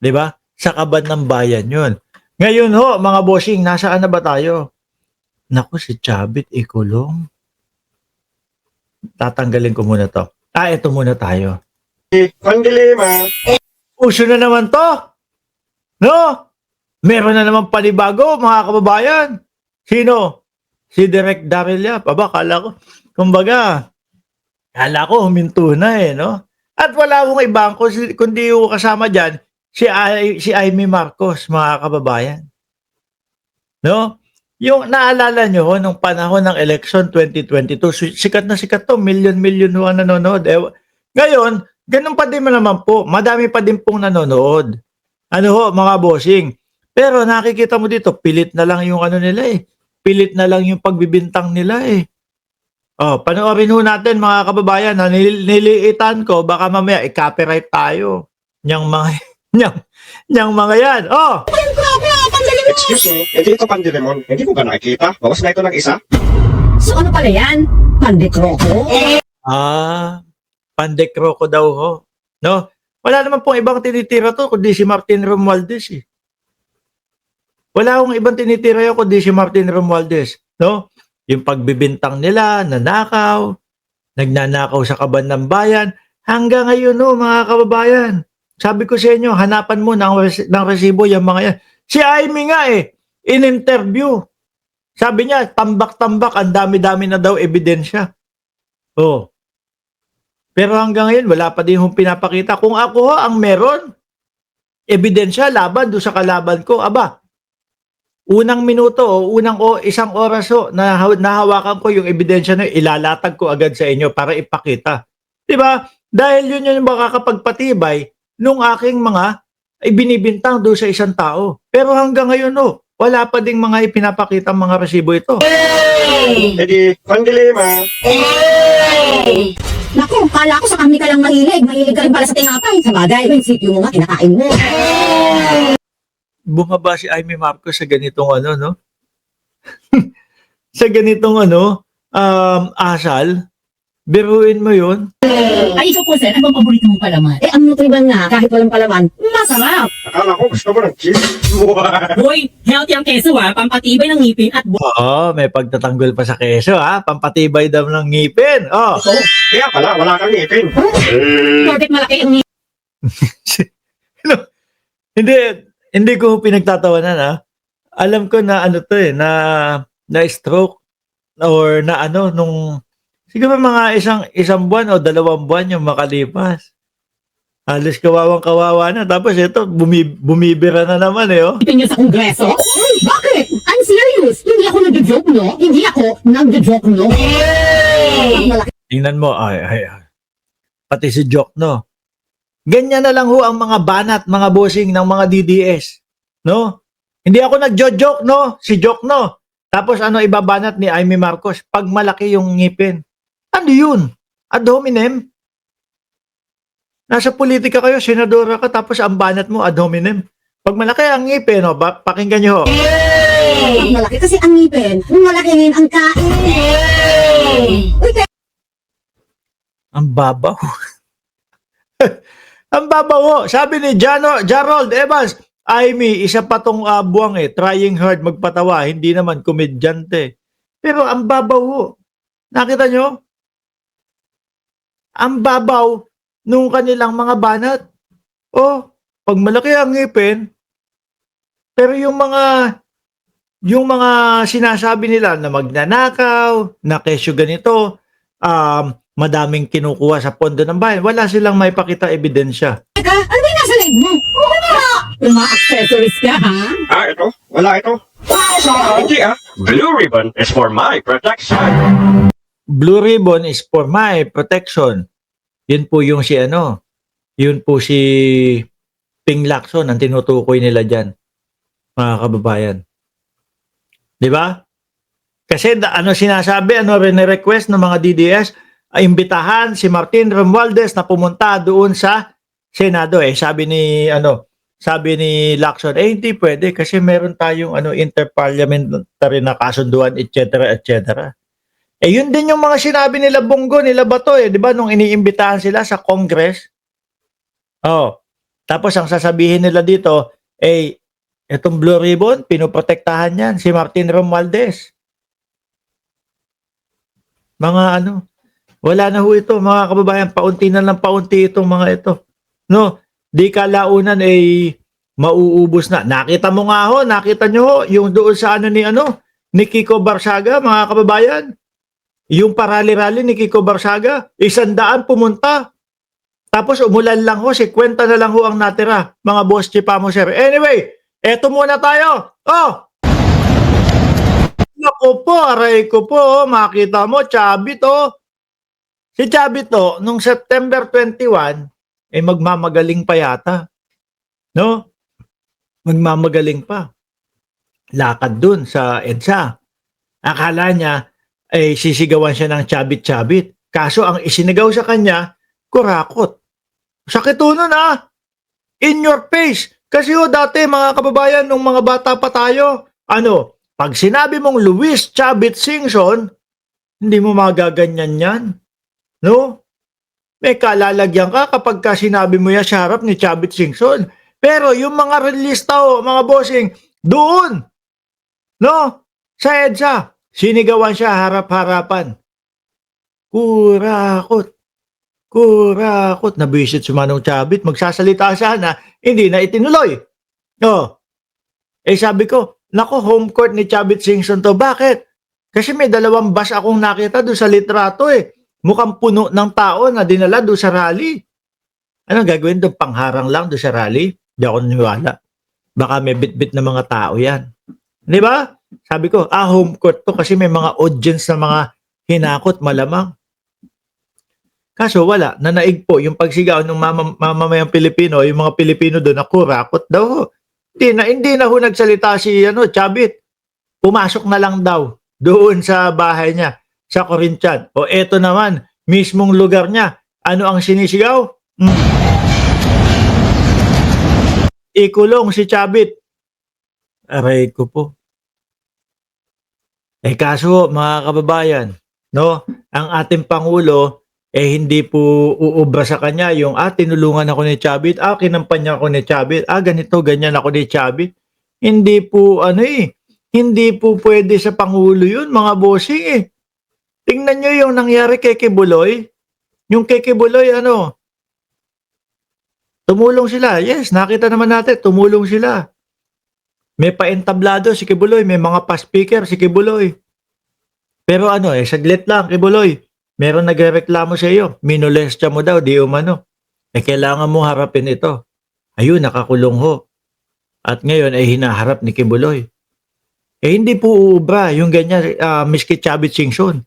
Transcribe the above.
'Di ba? Sa kaban ng bayan 'yun. Ngayon ho, mga bossing, nasaan na ba tayo? Naku, si Chavit ikulong. Tatanggalin ko muna 'to. Ito muna tayo. Pandilema. Uso na naman 'to, 'no? Meron na naman panibago, mga kababayan. Sino? Si Direk Daryl Yap. Aba, kumbaga, kala ko huminto na, eh, 'no? At wala akong ibang kundi yung kasama diyan, si Amy Marcos, mga kababayan, 'no? Yung naalala niyo nung panahon ng election 2022, sikat na sikat 'to, milyon-milyon ho ang nanonood. Ngayon, gano'n pa din naman po, madami pa din pong nanonood. Ano ho, mga bossing, pero nakikita mo dito, pilit na lang yung ano nila, eh, pilit na lang yung pagbibintang nila, eh. Panoorin ho natin, mga kababayan, na nililiitan ko, baka mamaya i-copyright tayo niyang mga niyang mga 'yan. Excuse me, hindi ito Pandilemon. Hindi ko ba nakikita? Bawas na ito ng isa? So ano pala yan? Pandekroko? Pandekroko daw ho, 'no? Wala naman pong ibang tinitira 'to kundi si Martin Romualdez, eh. Wala akong ibang tinitira 'yon kundi si Martin Romualdez, 'no? Yung pagbibintang nila, nagnanakaw sa kaban ng bayan, hanggang ngayon ho, mga kababayan. Sabi ko sa inyo, hanapan mo ng resibo yung mga yan. Si Amy nga, eh, in-interview. Sabi niya, tambak-tambak, ang dami-dami na daw ebidensya. Pero hanggang ngayon, wala pa din hong pinapakita. Kung ako ho ang meron, ebidensya laban doon sa kalaban ko, aba, unang minuto isang oras ho, nahawakan ko yung ebidensya na ilalatag ko agad sa inyo para ipakita. 'Di ba? Dahil yun yung makakapagpatibay nung aking mga ibinibintang doon sa isang tao. Pero hanggang ngayon ho, wala pa ding mga ipinapakita mga resibo ito. Hindi, Pandilema. Naku, kala ko sa kami ka lang mahilig. Mahilig ka rin pala sa tinapay. Sa bagay, yung sityo mo nga, kinakain mo. Bumaba si Amy Marcos sa ganitong ano, no? Sa ganitong ano, asal. Biruin mo yun. Ay, ikaw po, sir, ano bang paborito mong palaman? Eh, ang nutriban nga, kahit walang palaman, masarap. Akala ko gusto mo ng cheese. Hoy, healthy ang keso pampatibay ng ngipin at May pagtatanggol pa sa keso, ha? Pampatibay daw ng ngipin. Kaya pala, wala kang ngipin. bakit malaki ang ngipin. Hindi ko pinagtatawanan, ha? Alam ko na ano to, eh, na stroke or na ano, siguro mga isang buwan o 2 buwan yung makalipas. Halos kawawang-kawawa na. Tapos ito, bumibira na naman, eh, oh. Ngipin niyo sa kongreso? Bakit? I'm serious. Hindi ako nag-joke, no? Hindi ako nag-joke, no? Malaki Tingnan mo, pati si Jok, no? Ganyan na lang ho ang mga banat, mga bossing ng mga DDS, no? Hindi ako nagjo-joke, no? Si Jok, no? Tapos ano ibabanat ni Amy Marcos? Pag malaki yung ngipin. Ano yun? Ad hominem? Nasa politika kayo, senadora ka, tapos ang banat mo ad hominem. Pag malaki ang ngipin, pakinggan nyo ho. malaki kasi ang ngipin. Malaki rin ang kain. Uy, Ang babaw. Ang babaw ho. Sabi ni Jarold Evans, Amy, isa pa tong buwang, trying hard magpatawa, hindi naman komedyante. Pero ang babaw ho. Nakita nyo? Ang babaw nung kanilang mga banat. Pag malaki ang ngipin, pero yung mga sinasabi nila na magnanakaw, na kesyo ganito, madaming kinukuha sa pondo ng bayan, wala silang maipakita ebidensya. ano ba yung nasa leg mo? Yung mga accessories ka, ha? Ito? Wala ito. Hindi Blue ribbon is for my protection. Blue ribbon is for my protection. Yun po yung yun po si Ping Lacson ang tinutukoy nila dyan, mga kababayan. Di ba? Kasi sinasabi, request ng mga DDS, imbitahan si Martin Romualdez na pumunta doon sa Senado. Sabi ni Lacson, hindi pwede kasi meron tayong interparliamentary na kasunduan, etc. etc. Yun din yung mga sinabi nila Bongo, nila Bato, di ba, nung iniimbitahan sila sa Congress. Tapos ang sasabihin nila dito, itong Blue Ribbon, pinoprotektahan yan, si Martin Romualdez. Mga ano, wala na ho ito, mga kababayan, paunti na lang paunti itong mga ito. No, di kalaunan mauubos na. Nakita mo nga ho, nakita nyo ho, yung doon sa ni Kiko Barsaga, mga kababayan. Yung parali-rali ni Kiko Barsaga, 100 pumunta. Tapos umulan lang ho, 50 na lang ho ang natira, mga boss Chipamo sir. Anyway, eto muna tayo. Naku po, aray ko po, makita mo, Chavit Si Chavit nung September 21, magmamagaling pa yata. No? Magmamagaling pa. Lakad dun sa EDSA. Akala niya, sisigawan siya ng Chavit-Chavit. Kaso ang isinigaw sa kanya, kurakot. Sakit nun In your face. Kasi dati mga kababayan, nung mga bata pa tayo, pag sinabi mong Luis Chavit Singson, hindi mo magaganyan yan. No? May kalalagyan ka kapag sinabi mo yan sa harap ni Chavit Singson. Pero yung mga relista mga bossing, doon, no? Sa EDSA, sinigawan siya harap-harapan. Kurakot. Nabisit si Manong Chavit. Magsasalita sana, hindi na itinuloy. Sabi ko, nako, home court ni Chavit Singson to. Bakit? Kasi may 2 bus akong nakita doon sa litrato Mukhang puno ng tao na dinala doon sa rally. Ano gagawin doon? Pangharang lang doon sa rally? Di ako naniwala. Baka may bit-bit na mga tao yan. Di ba? Sabi ko, home court to kasi may mga audience na mga hinakot malamang. Kaso wala, nanaig po yung pagsigaw ng mamamayang Pilipino, yung mga Pilipino doon na kurakot daw. Hindi na ho nagsalita si Chavit. Pumasok na lang daw doon sa bahay niya, sa Corinthian. Eto naman, mismong lugar niya. Ano ang sinisigaw? Ikulong si Chavit. Aray ko po. Kaso mga kababayan, no, ang ating Pangulo, hindi po uubra sa kanya yung, tinulungan ako ni Chavit, kinampanya ako ni Chavit, ganito, ganyan ako ni Chavit. Hindi po, hindi po pwede sa Pangulo yun, mga bossing Tingnan nyo yung nangyari kay Kibuloy. Yung kay Kibuloy, tumulong sila. Yes, nakita naman natin, tumulong sila. May paentablado si Kibuloy, may mga pa-speaker si Kibuloy. Pero saglit lang, Kibuloy. Meron nagrereklamo sa iyo. Minolestya mo daw, di umano. Kailangan mo harapin ito. Ayun, nakakulong ho. At ngayon ay hinaharap ni Kibuloy. Hindi po uubra yung ganyan, miski Chavit Singson.